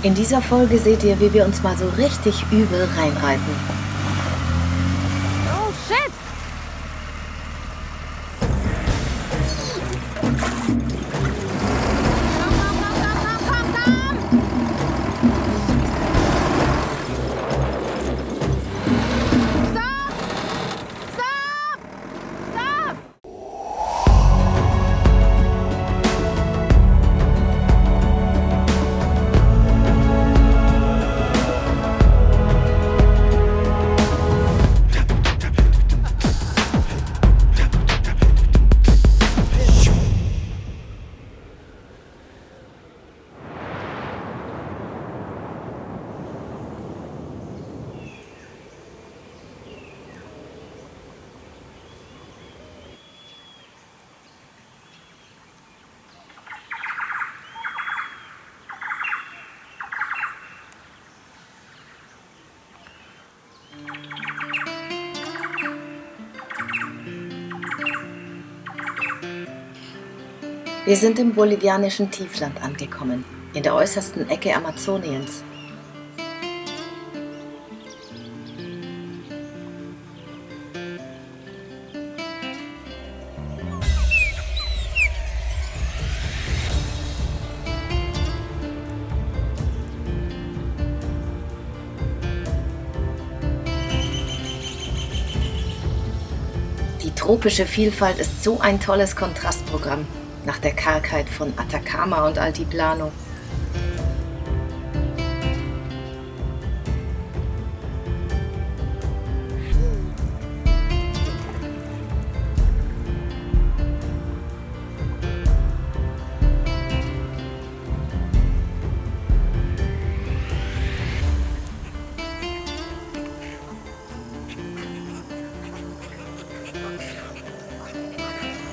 In dieser Folge seht ihr, wie wir uns mal so richtig übel reinreiten. Oh shit! Wir sind im bolivianischen Tiefland angekommen, in der äußersten Ecke Amazoniens. Die tropische Vielfalt ist so ein tolles Kontrastprogramm nach der Kargheit von Atacama und Altiplano.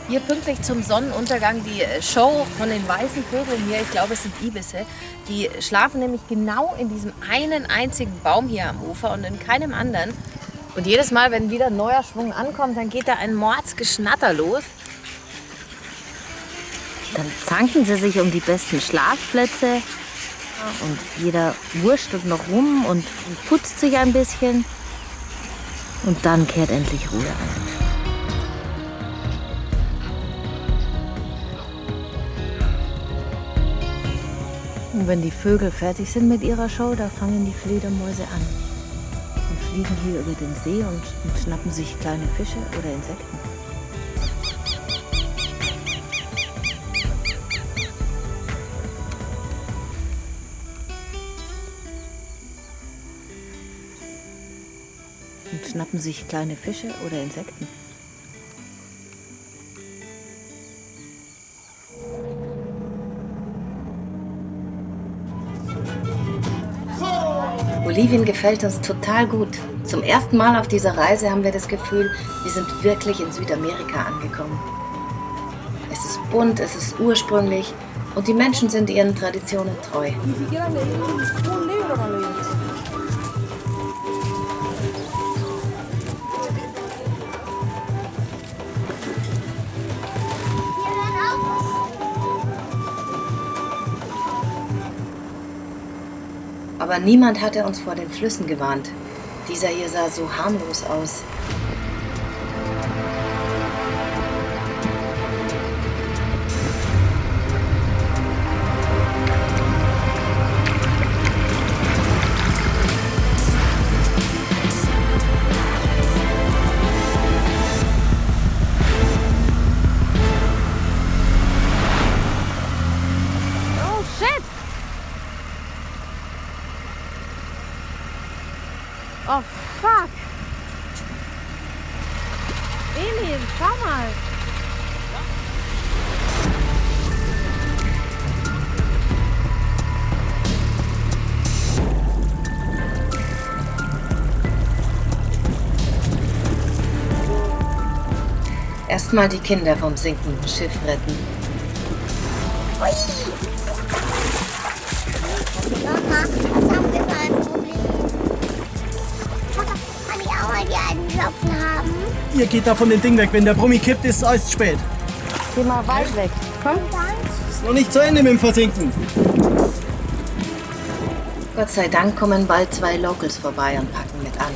Hier pünktlich zum Sonnenuntergang die Show von den weißen Vögeln hier, ich glaube es sind Ibisse, die schlafen nämlich genau in diesem einen einzigen Baum hier am Ufer und in keinem anderen. Und jedes Mal, wenn wieder ein neuer Schwung ankommt, dann geht da ein Mordsgeschnatter los. Dann zanken sie sich um die besten Schlafplätze und jeder wurstelt noch rum und putzt sich ein bisschen und dann kehrt endlich Ruhe ein. Und wenn die Vögel fertig sind mit ihrer Show, da fangen die Fledermäuse an und fliegen hier über den See und schnappen sich kleine Fische oder Insekten. Und schnappen sich kleine Fische oder Insekten. Bolivien gefällt uns total gut. Zum ersten Mal auf dieser Reise haben wir das Gefühl, wir sind wirklich in Südamerika angekommen. Es ist bunt, es ist ursprünglich und die Menschen sind ihren Traditionen treu. Aber niemand hatte uns vor den Flüssen gewarnt. Dieser hier sah so harmlos aus. Oh fuck! Emil, schau mal! Erstmal die Kinder vom sinkenden Schiff retten. Ui! Mama, was haben wir für ein Problem? Papa, kann ich auch mal die einen Klopfen haben? Ihr geht da von dem Ding weg. Wenn der Brummi kippt, ist es äußerst spät. Geh mal weit weg. Komm. Ist noch nicht zu Ende mit dem Versinken. Gott sei Dank kommen bald 2 Locals vorbei und packen mit an.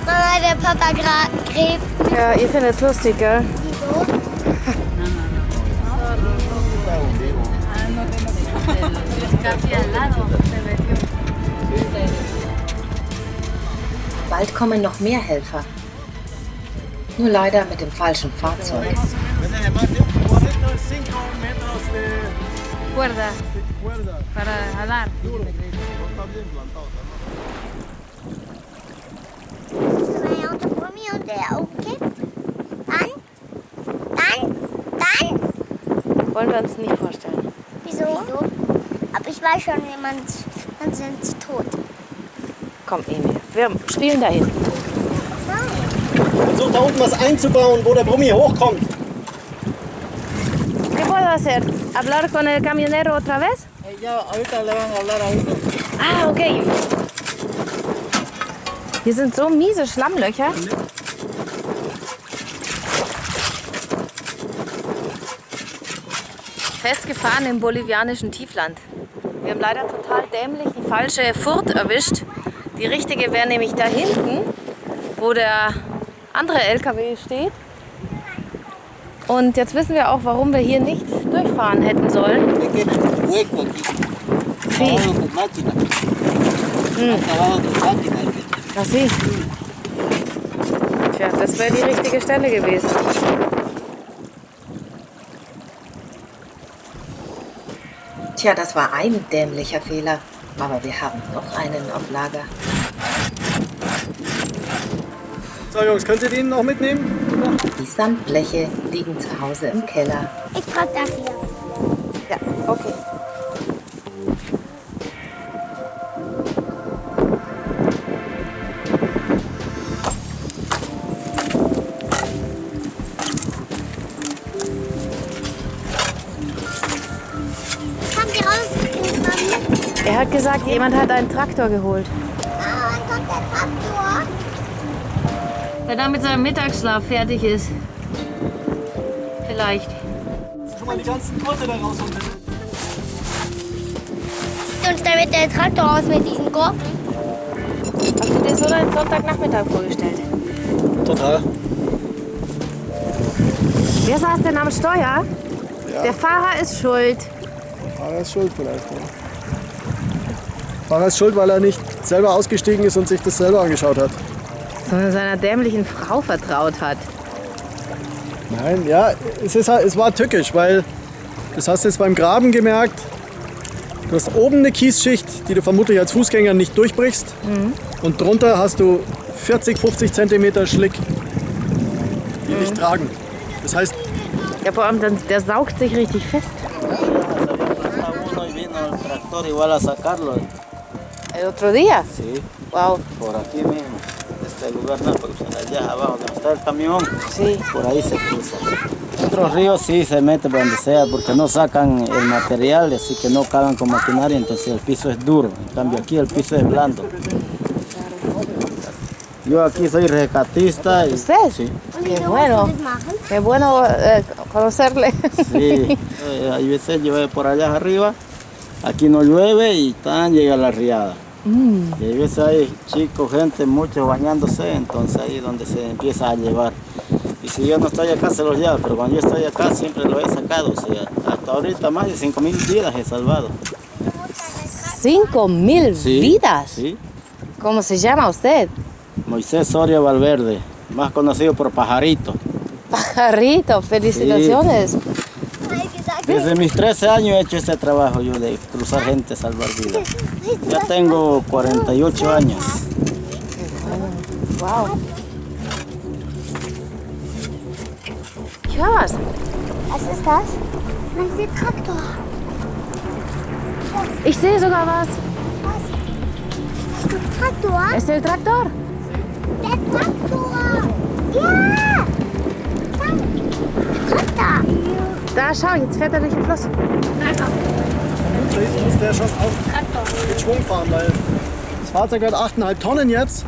Mama, der Papa gräbt. Ja, ihr findet es lustig, gell? Wieso? Bald kommen noch mehr Helfer. Nur leider mit dem falschen Fahrzeug. Cuerda para jalar. Mein Auto vor mir und der umkippt. Dann. Wollen wir uns nicht vorstellen. Wieso? Aber ich weiß schon, dann sind sie tot. Komm, Emil, wir spielen dahin. Versuch da unten was einzubauen, wo der Brummi hochkommt. ¿Qué puedo hacer? ¿Hablar con el camionero otra vez? Ja, ahorita le van a hablar a uno. Ah, okay. Hier sind so miese Schlammlöcher. Festgefahren im bolivianischen Tiefland. Wir haben leider total dämlich die falsche Furt erwischt. Die richtige wäre nämlich da hinten, wo der andere LKW steht. Und jetzt wissen wir auch, warum wir hier nicht durchfahren hätten sollen. Sí. Así. Tja, das wäre die richtige Stelle gewesen. Tja, das war ein dämlicher Fehler. Aber wir haben noch einen auf Lager. So Jungs, könnt ihr den noch mitnehmen? Die Sandbleche liegen zu Hause im Keller. Ich trage dafür. Ja, okay. Haben die rausgenommen? Er hat gesagt, jemand hat einen Traktor geholt. Ah, dann kommt der Traktor. Wenn er mit seinem Mittagsschlaf fertig ist. Vielleicht. Schon mal die ganzen Gurte da raus. Sieht uns damit der Traktor aus mit diesen Gurken? Hast du dir so deinen Sonntagnachmittag vorgestellt? Total. Wer saß denn am Steuer? Ja. Der Fahrer ist schuld. Fahrer ist schuld vielleicht. Ja. Fahrer ist schuld, weil er nicht selber ausgestiegen ist und sich das selber angeschaut hat. Sondern seiner dämlichen Frau vertraut hat. Nein, ja, es war tückisch, weil das hast du jetzt beim Graben gemerkt. Du hast oben eine Kiesschicht, die du vermutlich als Fußgänger nicht durchbrichst. Und drunter hast du 40, 50 Zentimeter Schlick, die dich tragen. Das heißt, Ja, vor allem, der saugt sich richtig fest. Uno y vino el tractor igual a sacarlo. El otro día. Sí, Wow. por aquí mismo. Este lugar no, porque allá abajo donde está el camión, Sí. por ahí se cruza. Otros ríos sí se mete por donde sea porque no sacan el material, así que no cavan con maquinaria, entonces el piso es duro. En cambio aquí el piso es blando. Yo aquí soy rescatista. Y, ¿Usted? Sí, Qué bueno. Qué bueno conocerle. sí. Hay veces llueve por allá arriba, aquí no llueve y tan llega la riada. Y hay veces hay chicos, gente, muchos bañándose, entonces ahí es donde se empieza a llevar. Y si yo no estoy acá se los lleva, pero cuando yo estoy acá siempre lo he sacado. O sea, hasta ahorita más de 5,000 vidas he salvado. 5,000 Sí, vidas. Sí. ¿Cómo se llama usted? Moisés Soria Valverde, más conocido por Pajarito. Pajarito, felicitaciones. Desde mis 13 años he hecho este trabajo yo de cruzar gente, salvar vidas. Ya tengo 48 años. Wow. Ja, was? Was ist das? Das ist der Traktor. Ich sehe sogar was. Was? Der Traktor? Ist der Traktor? Der Traktor! Ja! Der Traktor! Da, schau, jetzt fährt er durch den Fluss. da hinten muss der schon auch mit Schwung fahren, weil das Fahrzeug hat 8,5 Tonnen jetzt.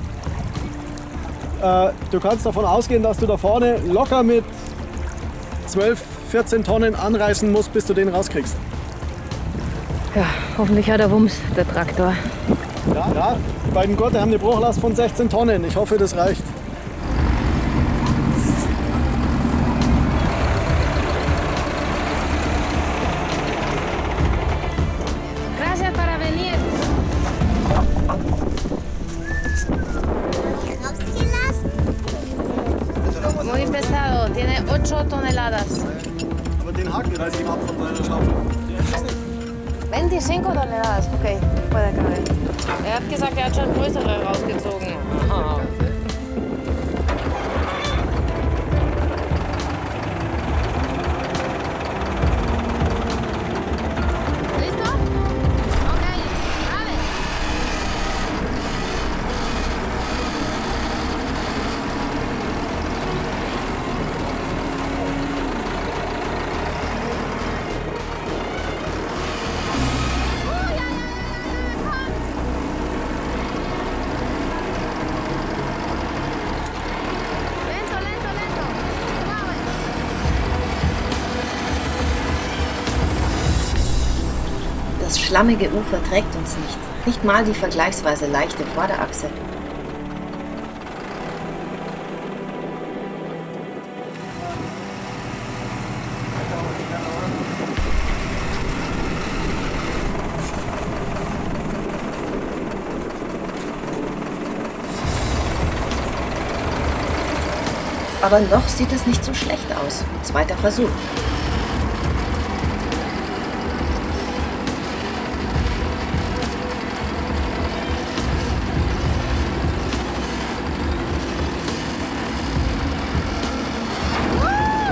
Du kannst davon ausgehen, dass du da vorne locker mit 12, 14 Tonnen anreißen musst, bis du den rauskriegst. Ja, hoffentlich hat er Wumms, der Traktor. Ja, die beiden Gurte haben eine Bruchlast von 16 Tonnen. Ich hoffe, das reicht. Gracias para venir. Rausgelassen. Muy pesado, tiene 8 toneladas. Aber den Haken reiße ich ihm ab von deiner Schaufel. 25 toneladas, okay, puede caber. Er hat gesagt, er hat schon größere rausgezogen. Oh. ¿Listo? Ok, dale. Lento, lento, lento. Suave. Das schlammige Ufer trägt uns nicht. Nicht mal die vergleichsweise leichte Vorderachse. Aber noch sieht es nicht so schlecht aus. Zweiter Versuch.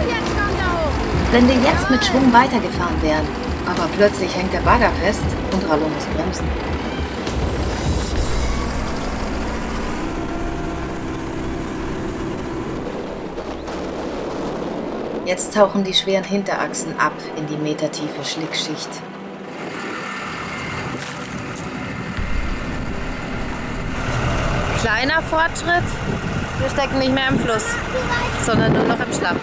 Jetzt kommt er hoch. Wenn wir jetzt mit Schwung weitergefahren wären, aber plötzlich hängt der Bagger fest und Rallo muss bremsen. Jetzt tauchen die schweren Hinterachsen ab in die metertiefe Schlickschicht. Kleiner Fortschritt. Wir stecken nicht mehr im Fluss, sondern nur noch im Schlamm.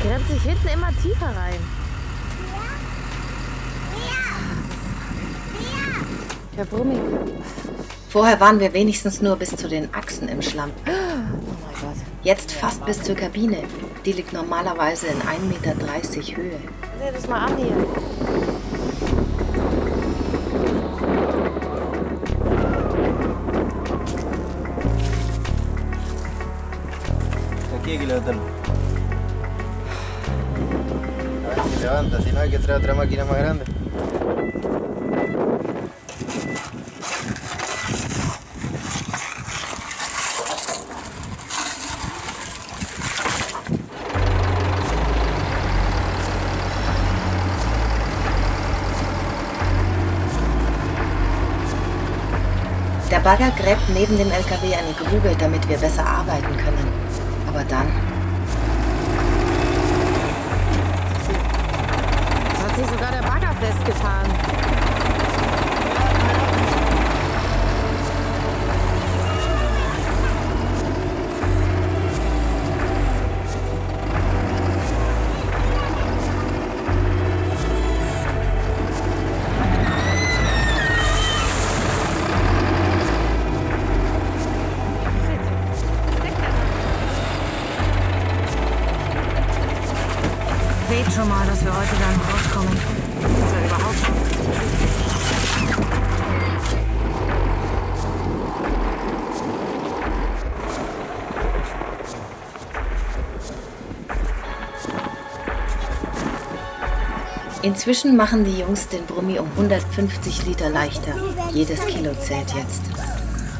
Gräbt sich hinten immer tiefer rein. Ja, brummig. Vorher waren wir wenigstens nur bis zu den Achsen im Schlamm. Oh mein Gott. Jetzt fast bis zur Kabine. Die liegt normalerweise in 1,30 Meter Höhe. Seht das mal an hier. Aquí hay que levantarlo. A ver si levanta, si no hay que traer otra máquina más grande. Der Bagger gräbt neben dem LKW eine Grube, damit wir besser arbeiten können. Aber dann Hat sich sogar der Bagger festgefahren. schon mal, dass wir heute dann rauskommen. Dass wir überhaupt. Inzwischen machen die Jungs den Brummi um 150 Liter leichter. Jedes Kilo zählt jetzt.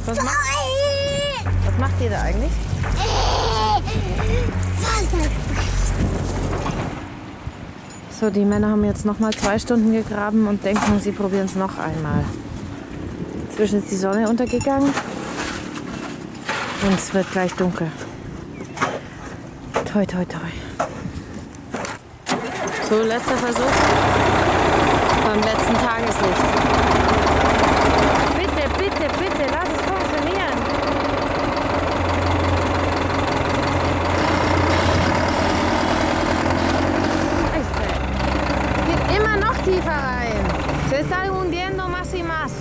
Was macht ihr da eigentlich? So, die Männer haben jetzt noch mal 2 Stunden gegraben und denken, sie probieren es noch einmal. Inzwischen ist die Sonne untergegangen und es wird gleich dunkel. Toi, toi, toi. So, letzter Versuch beim letzten Tageslicht. Bitte, bitte, bitte, lass es funktionieren. Scheiße. Geht immer noch tiefer rein. Se está hundiendo más y más.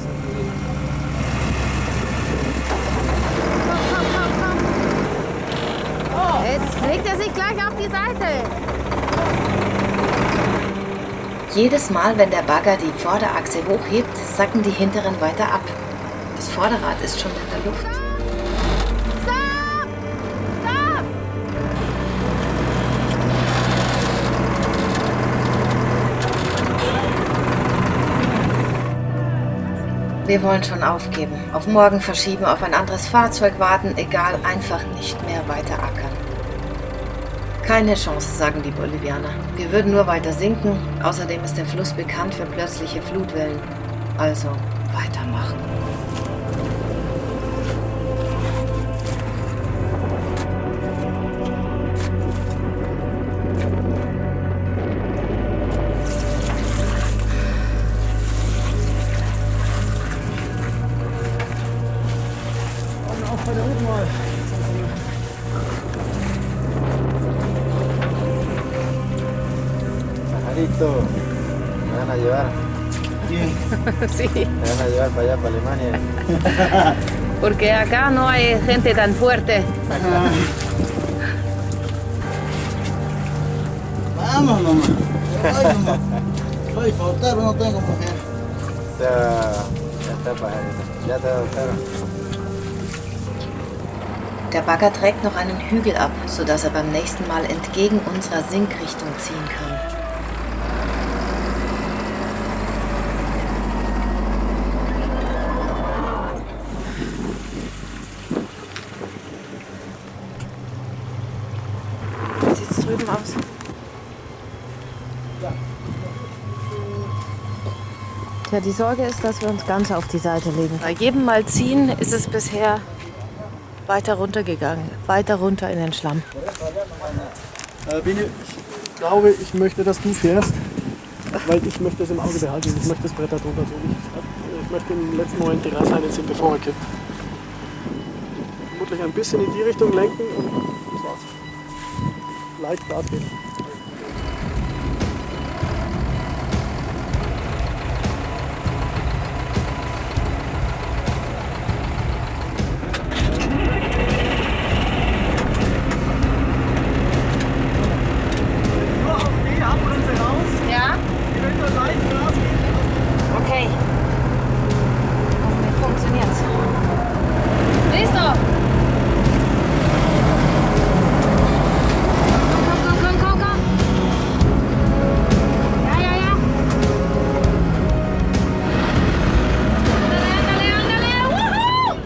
Komm, komm, komm, komm. Jetzt legt er sich gleich auf die Seite. Jedes Mal, wenn der Bagger die Vorderachse hochhebt, sacken die hinteren weiter ab. Das Vorderrad ist schon in der Luft. Stop! Stop! Wir wollen schon aufgeben, auf morgen verschieben, auf ein anderes Fahrzeug warten, egal, einfach nicht mehr weiter ackern. Keine Chance, sagen die Bolivianer. Wir würden nur weiter sinken. Außerdem ist der Fluss bekannt für plötzliche Flutwellen. Also weitermachen. Auch bei der unten mal. Pajarito, me van a llevar. Sí, Me van a llevar para allá, para Alemania. porque acá no hay gente tan fuerte. Vamos nomás. Ay, nomás. Soy soltero, no tengo mujer. O sea, ya está, pajarito. Ya te adoptaron. Der Bagger trägt noch einen Hügel ab, sodass er beim nächsten Mal entgegen unserer Sinkrichtung ziehen kann. Wie sieht es drüben aus? Ja, die Sorge ist, dass wir uns ganz auf die Seite legen. Bei jedem Mal ziehen ist es bisher weiter runter gegangen, weiter runter in den Schlamm. Bini, ich glaube, ich möchte, dass du fährst, weil ich möchte das im Auge behalten. Ich möchte das Brett da drunter tun. Ich möchte im letzten Moment die Reißleine ziehen, bevor er kippt. Vermutlich ein bisschen in die Richtung lenken und das war's. Leicht Gas geben. Ja? Okay. Hoffentlich funktioniert's. Listo! Komm. Ja. Ándale. ¡Woohoo!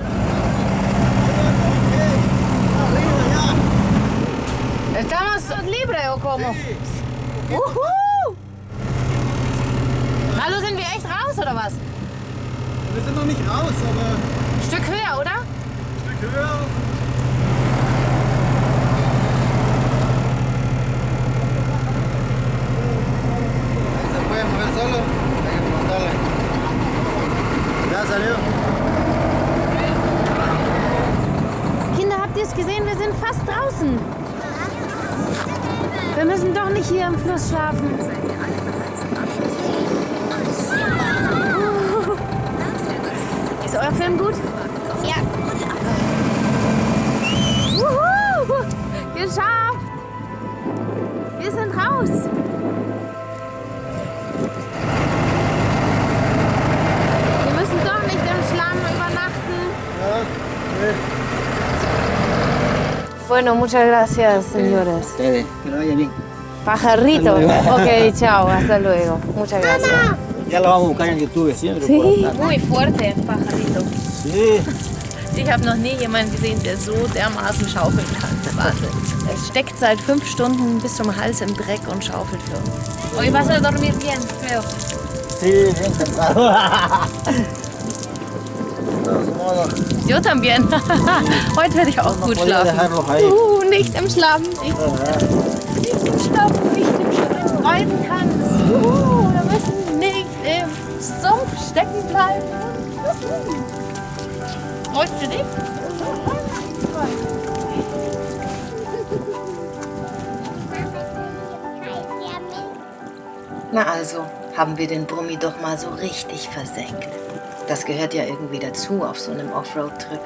¿Estamos libre o cómo? Wuhu! Hallo, sind wir echt raus oder was? Wir sind noch nicht raus, aber Ein Stück höher, oder? ein Stück höher. ¿Se puede mover solo? Hay que preguntarle. Ya salió. Kinder, habt ihr es gesehen? Wir sind fast draußen. Wir müssen doch nicht hier im Fluss schlafen. Ist euer Film gut? Ja. Wuhu! Geschafft! Wir sind raus. Bueno, muchas gracias, señores. Ustedes, que lo vaya bien. Pajarito. Ok, chao, hasta luego. Muchas gracias. Ya lo vamos a buscar en YouTube siempre. Sí. Por la tarde. Muy fuerte, pajarito. Sí. Ich habe noch nie jemanden gesehen, der so dermaßen schaufeln kann. Wahnsinn. Es steckt seit 5 Stunden bis zum Hals im Dreck und schaufelt für uns. Hoy vas a dormir bien, creo. Sí, bien cansado. De todos modos, Yo también. Heute werde ich auch no gut podía schlafen. dejarlos ahí. Nicht im Schlafen, nicht im Schlafen, nicht im Schlafen. Reiten kannst. Da müssen nicht im Sumpf stecken bleiben. Freust du dich? Na also, haben wir den Brummi doch mal so richtig versenkt. Das gehört ja irgendwie dazu auf so einem Offroad-Trip.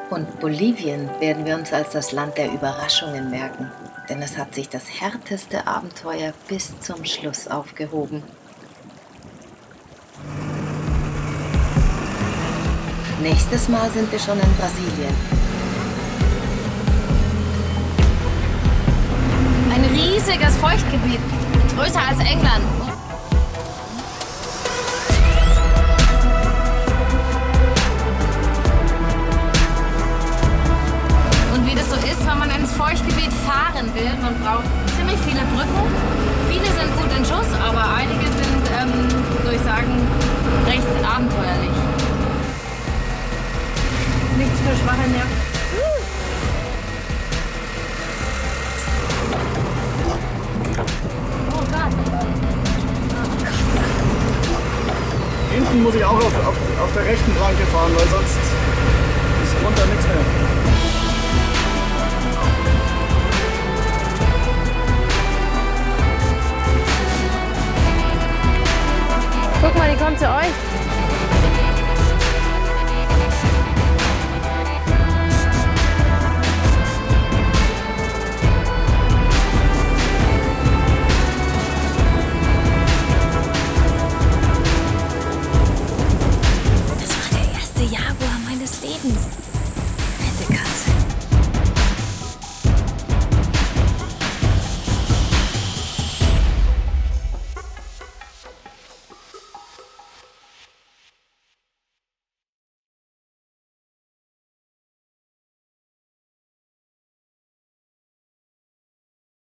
Und Bolivien werden wir uns als das Land der Überraschungen merken. Denn es hat sich das härteste Abenteuer bis zum Schluss aufgehoben. Nächstes Mal sind wir schon in Brasilien. Ein riesiges Feuchtgebiet, größer als England. Und wie das so ist, wenn man ins Feuchtgebiet fahren will, man braucht ziemlich viele Brücken. Viele sind gut in Schuss, aber einige sind, würde ich sagen, recht abenteuerlich. Nichts für schwache Nerven. Hinten muss ich auch auf der rechten Planke fahren, weil sonst ist runter nichts mehr. Guck mal, die kommt zu euch. Das war der erste Jaguar meines Lebens.